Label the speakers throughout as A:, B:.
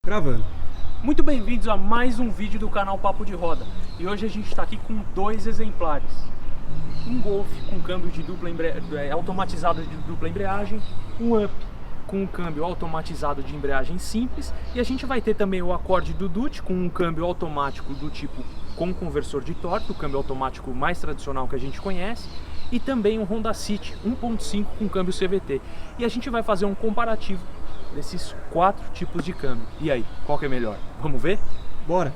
A: Gravando.
B: Muito bem-vindos a mais um vídeo do canal Papo de Roda. E hoje a gente está aqui com dois exemplares. Um Golf com câmbio de automatizado de dupla embreagem, um Up com um câmbio automatizado de embreagem simples, e a gente vai ter também o Accord do Dutch com um câmbio automático do tipo com conversor de torque, o câmbio automático mais tradicional que a gente conhece, e também um Honda City 1.5 com câmbio CVT. E a gente vai fazer um comparativo desses quatro tipos de câmbio. E aí, qual que é melhor? Vamos ver?
A: Bora!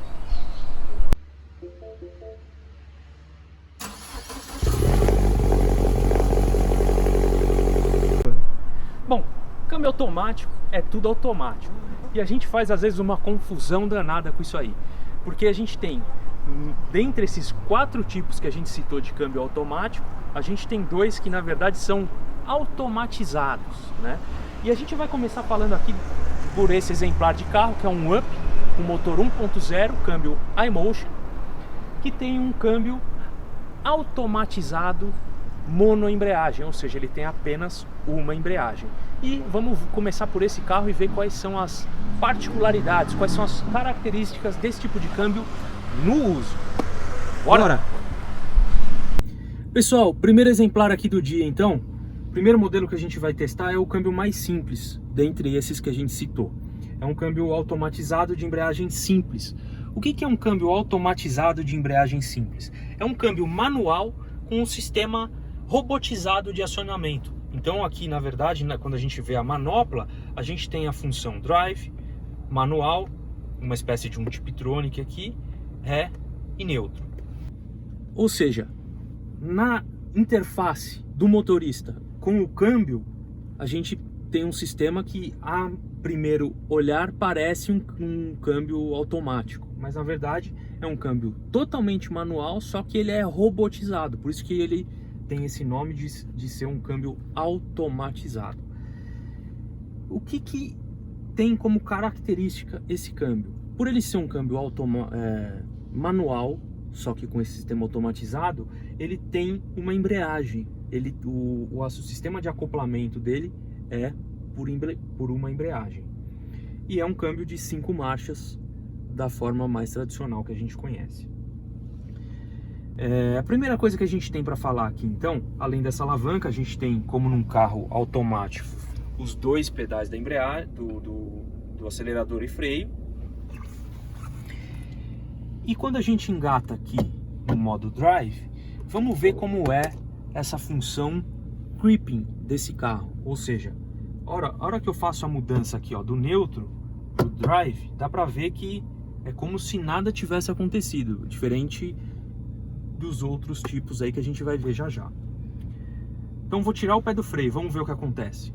B: Bom, câmbio automático é tudo automático. E a gente faz às vezes uma confusão danada com isso aí. Porque a gente tem, dentre esses quatro tipos que a gente citou de câmbio automático, a gente tem dois que na verdade são automatizados, né? E a gente vai começar falando aqui por esse exemplar de carro, que é um Up, com motor 1.0, câmbio iMotion, que tem um câmbio automatizado monoembreagem, ou seja, ele tem apenas uma embreagem. E vamos começar por esse carro e ver quais são as particularidades, quais são as características desse tipo de câmbio no uso. Bora! Pessoal, primeiro exemplar aqui do dia então. O primeiro modelo que a gente vai testar é o câmbio mais simples, dentre esses que a gente citou. É um câmbio automatizado de embreagem simples. O que é um câmbio automatizado de embreagem simples? É um câmbio manual com um sistema robotizado de acionamento. Então aqui, na verdade, quando a gente vê a manopla, a gente tem a função drive, manual, uma espécie de um tiptronic aqui, ré e neutro. Ou seja, na interface do motorista com o câmbio, a gente tem um sistema que a primeiro olhar parece um câmbio automático, mas na verdade é um câmbio totalmente manual, só que ele é robotizado, por isso que ele tem esse nome de ser um câmbio automatizado. O que tem como característica esse câmbio? Por ele ser um câmbio manual, só que com esse sistema automatizado, ele tem uma embreagem. O sistema de acoplamento dele é por uma embreagem. E é um câmbio de 5 marchas da forma mais tradicional que a gente conhece. A primeira coisa que a gente tem para falar aqui então, além dessa alavanca, a gente tem, como num carro automático, os dois pedais da embreagem, do acelerador e freio. E quando a gente engata aqui no modo drive, vamos ver como é essa função creeping desse carro. Ou seja, a hora que eu faço a mudança aqui, ó, do neutro pro drive, dá pra ver que é como se nada tivesse acontecido, diferente dos outros tipos aí que a gente vai ver já já. Então vou tirar o pé do freio, vamos ver o que acontece.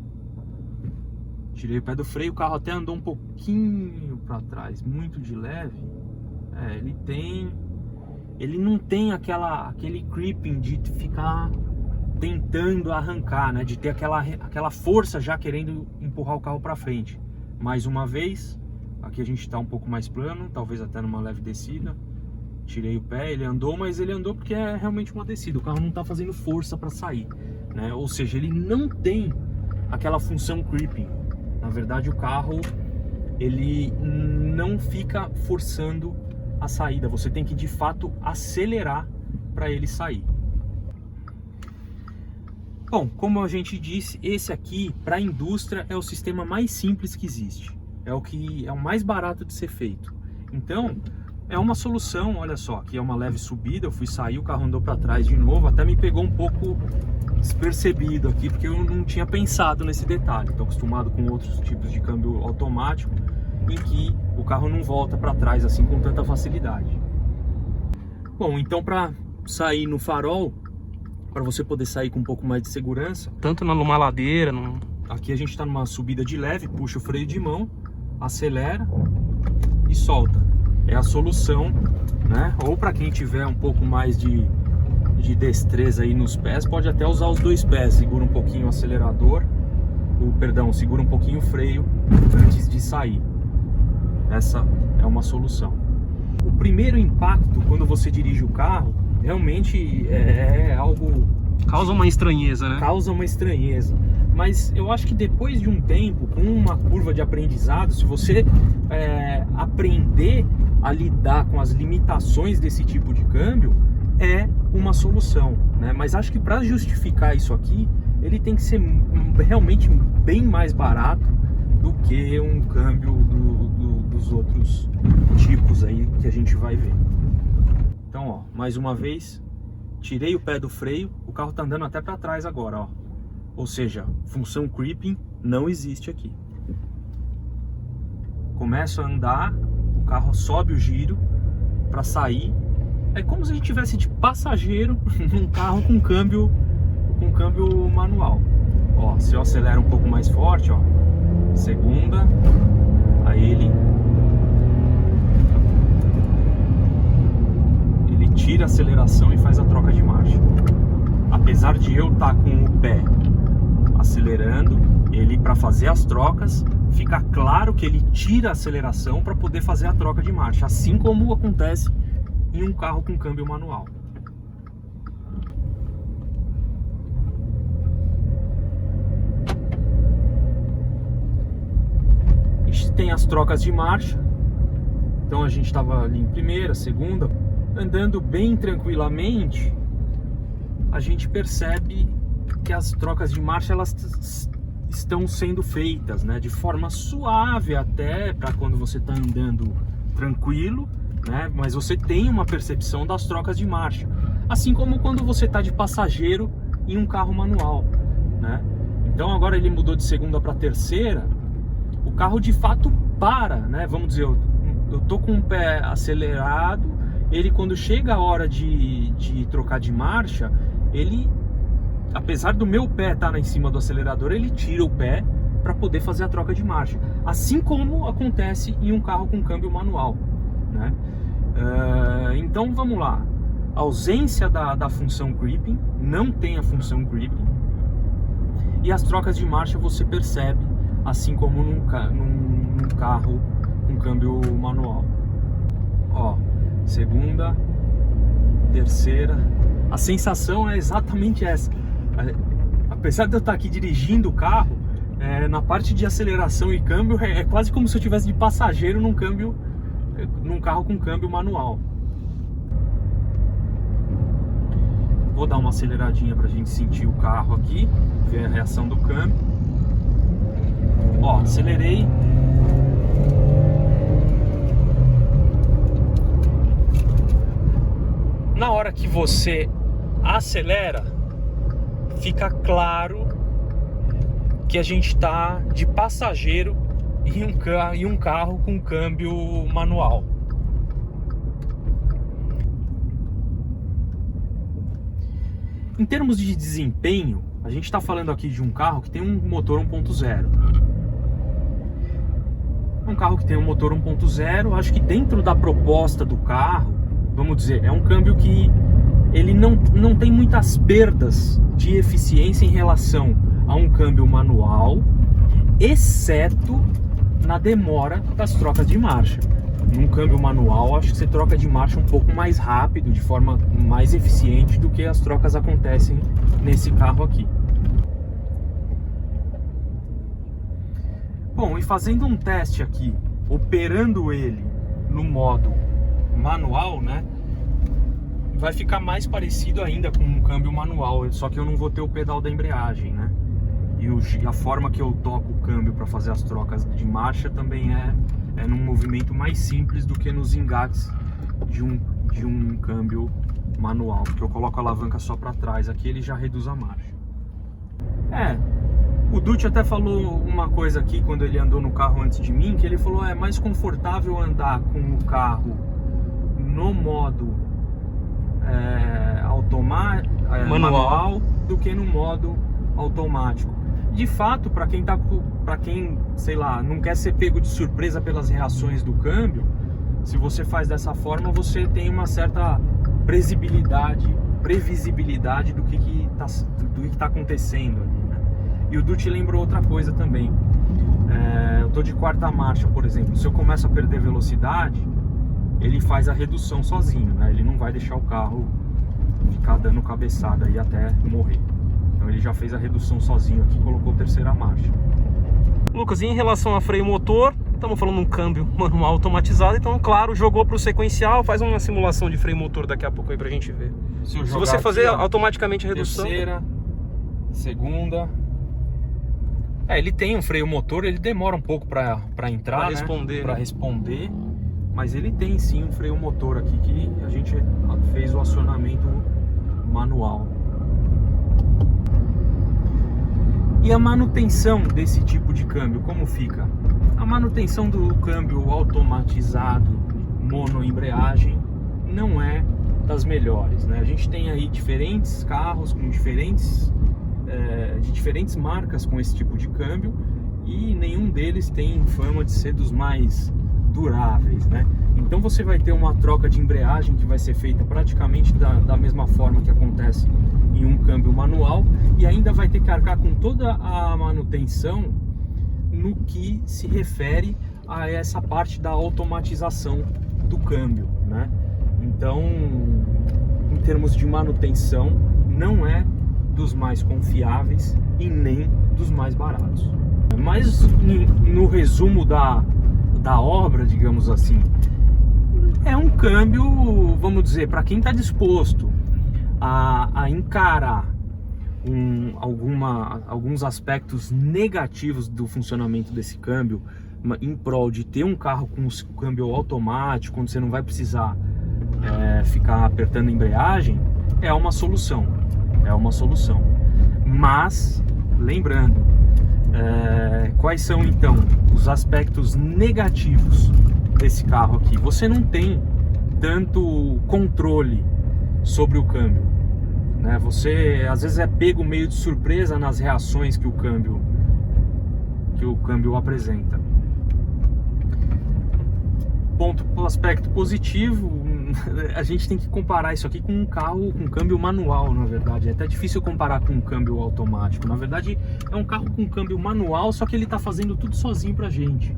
B: Tirei o pé do freio, o carro até andou um pouquinho para trás, muito de leve. Ele não tem aquele creeping de ficar tentando arrancar, né? De ter aquela força já querendo empurrar o carro para frente. Mais uma vez, aqui a gente está um pouco mais plano, talvez até numa leve descida. Tirei o pé, ele andou, mas ele andou porque é realmente uma descida. O carro não está fazendo força para sair, né? Ou seja, ele não tem aquela função creeping. Na verdade, o carro ele não fica forçando a saída. Você tem que de fato acelerar para ele sair. Bom, como a gente disse, esse aqui para a indústria é o sistema mais simples que existe. É o mais barato de ser feito. Então é uma solução. Olha só, aqui é uma leve subida, eu fui sair, o carro andou para trás de novo, até me pegou um pouco despercebido aqui, porque eu não tinha pensado nesse detalhe. Estou acostumado com outros tipos de câmbio automático em que o carro não volta para trás assim com tanta facilidade. Bom, então para sair no farol, para você poder sair com um pouco mais de segurança,
A: Tanto numa ladeira,
B: aqui a gente está numa subida de leve, puxa o freio de mão, acelera e solta. É a solução, né? Ou para quem tiver um pouco mais de destreza aí nos pés, pode até usar os dois pés, segura um pouquinho o acelerador, segura um pouquinho o freio antes de sair. Essa é uma solução. O primeiro impacto quando você dirige o carro realmente é algo...
A: causa uma estranheza, né?
B: Causa uma estranheza. Mas eu acho que depois de um tempo, com uma curva de aprendizado, se você aprender a lidar com as limitações desse tipo de câmbio é uma solução, né? Mas acho que para justificar isso aqui, ele tem que ser realmente bem mais barato do que um câmbio dos outros tipos aí que a gente vai ver. Então, ó, mais uma vez, tirei o pé do freio, o carro tá andando até para trás agora, ó. Ou seja, função creeping não existe aqui. Começo a andar, o carro sobe o giro para sair. É como se a gente tivesse de passageiro num carro com câmbio manual. Ó, se eu acelero um pouco mais forte, ó, segunda, aí ele tira a aceleração e faz a troca de marcha. Apesar de eu estar com o pé acelerando, ele, para fazer as trocas, fica claro que ele tira a aceleração para poder fazer a troca de marcha, assim como acontece em um carro com câmbio manual. A gente tem as trocas de marcha. Então a gente estava ali em primeira, segunda, andando bem tranquilamente. A gente percebe que as trocas de marcha elas estão sendo feitas, né, de forma suave, até para quando você está andando tranquilo, né, mas você tem uma percepção das trocas de marcha, assim como quando você está de passageiro em um carro manual, né? Então agora ele mudou de segunda para terceira, o carro de fato para, né? Vamos dizer, eu tô com o pé acelerado, ele, quando chega a hora de trocar de marcha, ele, apesar do meu pé estar em cima do acelerador, ele tira o pé para poder fazer a troca de marcha, assim como acontece em um carro com câmbio manual, né? Então vamos lá, ausência da função creeping, não tem a função creeping, e as trocas de marcha você percebe, assim como num carro com câmbio manual. Ó, segunda, terceira, a sensação é exatamente essa. Apesar de eu estar aqui dirigindo o carro, na parte de aceleração e câmbio é quase como se eu tivesse de passageiro num carro com câmbio manual. Vou dar uma aceleradinha pra gente sentir o carro aqui, ver a reação do câmbio. Ó, acelerei. Na hora que você acelera, fica claro que a gente está de passageiro em um carro com câmbio manual. Em termos de desempenho, a gente está falando aqui de um carro que tem um motor 1.0. Um carro que tem um motor 1.0, acho que dentro da proposta do carro, vamos dizer, é um câmbio que ele não tem muitas perdas de eficiência em relação a um câmbio manual, exceto na demora das trocas de marcha. Num câmbio manual, acho que você troca de marcha um pouco mais rápido, de forma mais eficiente do que as trocas acontecem nesse carro aqui. Bom, e fazendo um teste aqui, operando ele no modo manual, né, vai ficar mais parecido ainda com um câmbio manual, só que eu não vou ter o pedal da embreagem, né? E a forma que eu toco o câmbio para fazer as trocas de marcha também é num movimento mais simples do que nos engates de um câmbio manual, porque eu coloco a alavanca só para trás, aqui ele já reduz a marcha. O Dutti até falou uma coisa aqui quando ele andou no carro antes de mim, que ele falou, é mais confortável andar com o carro no modo manual do que no modo automático. De fato, para quem, sei lá, não quer ser pego de surpresa pelas reações do câmbio, se você faz dessa forma, você tem uma certa previsibilidade do que está acontecendo ali, né? E o Dutti lembrou outra coisa também. Eu tô de quarta marcha, por exemplo, se eu começo a perder velocidade, ele faz a redução sozinho, né? Ele não vai deixar o carro ficar dando cabeçada aí até morrer. Então ele já fez a redução sozinho aqui e colocou terceira marcha.
A: Lucas, e em relação a freio motor, Estamos falando de um câmbio manual automatizado, então, claro, jogou para o sequencial, faz uma simulação de freio motor daqui a pouco aí pra gente ver. Se você fazer aqui, automaticamente a redução...
B: Terceira, segunda... ele tem um freio motor, ele demora um pouco para entrar,
A: pra responder,
B: Para responder, mas ele tem sim um freio motor aqui que a gente fez o acionamento manual. E a manutenção desse tipo de câmbio, como fica? A manutenção do câmbio automatizado monoembreagem não é das melhores, né? A gente tem aí diferentes carros com de diferentes marcas com esse tipo de câmbio e nenhum deles tem fama de ser dos mais duráveis, né? Então você vai ter uma troca de embreagem que vai ser feita praticamente da mesma forma que acontece em um câmbio manual e ainda vai ter que arcar com toda a manutenção no que se refere a essa parte da automatização do câmbio, né? Então, em termos de manutenção, não é dos mais confiáveis e nem dos mais baratos. Mas no resumo da obra, digamos assim, é um câmbio, vamos dizer, para quem está disposto a encarar alguns aspectos negativos do funcionamento desse câmbio em prol de ter um carro com o câmbio automático, onde você não vai precisar ficar apertando a embreagem, é uma solução. Mas, lembrando, quais são então os aspectos negativos desse carro aqui? Você não tem tanto controle sobre o câmbio, né? Você às vezes é pego meio de surpresa nas reações que o câmbio apresenta. O aspecto positivo, a gente tem que comparar isso aqui com um carro com câmbio manual, na verdade. É até difícil comparar com um câmbio automático. Na verdade, é um carro com câmbio manual, só que ele está fazendo tudo sozinho pra gente.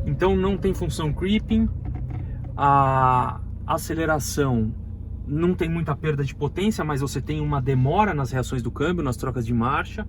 B: Então não tem função creeping, a aceleração não tem muita perda de potência, mas você tem uma demora nas reações do câmbio, nas trocas de marcha.